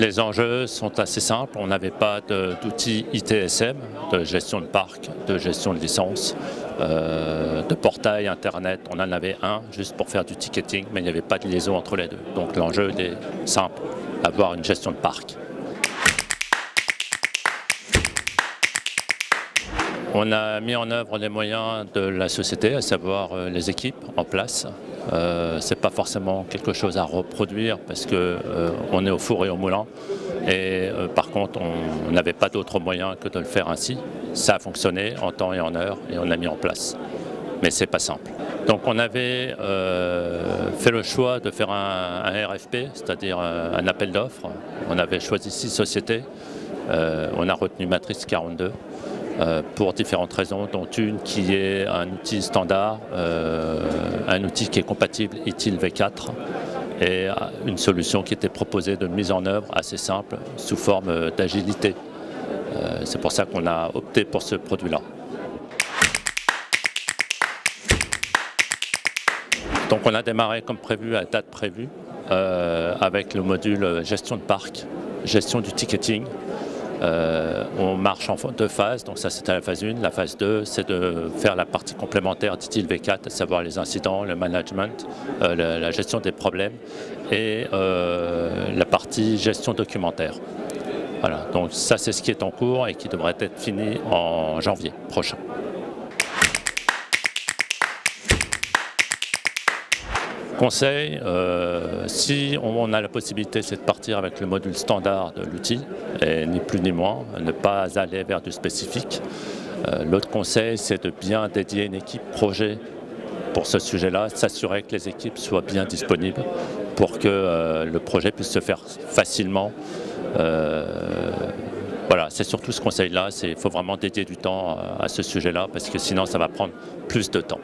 Les enjeux sont assez simples. On n'avait pas d'outils ITSM, de gestion de parc, de gestion de licence, de portail Internet. On en avait un juste pour faire du ticketing, mais il n'y avait pas de liaison entre les deux. Donc l'enjeu est simple, avoir une gestion de parc. On a mis en œuvre les moyens de la société, à savoir les équipes en place. Ce n'est pas forcément quelque chose à reproduire parce qu'on est au four et au moulin. Et par contre, on n'avait pas d'autre moyen que de le faire ainsi. Ça a fonctionné en temps et en heure et on a mis en place. Mais ce n'est pas simple. Donc on avait fait le choix de faire un RFP, c'est-à-dire un appel d'offres. On avait choisi 6 sociétés. On a retenu Matrix 42. Pour différentes raisons, dont une qui est un outil standard, un outil qui est compatible ITIL V4 et une solution qui était proposée de mise en œuvre assez simple sous forme d'agilité. C'est pour ça qu'on a opté pour ce produit-là. Donc on a démarré comme prévu à date prévue avec le module gestion de parc, gestion du ticketing. On marche en 2 phases, donc ça c'était la phase 1. La phase 2, c'est de faire la partie complémentaire d'ITIL V4, à savoir les incidents, le management, la gestion des problèmes et la partie gestion documentaire. Voilà, donc ça c'est ce qui est en cours et qui devrait être fini en janvier prochain. Conseil, si on a la possibilité, c'est de partir avec le module standard de l'outil, et ni plus ni moins, ne pas aller vers du spécifique. L'autre conseil, c'est de bien dédier une équipe projet pour ce sujet-là, s'assurer que les équipes soient bien disponibles pour que le projet puisse se faire facilement. Voilà, c'est surtout ce conseil-là, il faut vraiment dédier du temps à ce sujet-là, parce que sinon ça va prendre plus de temps.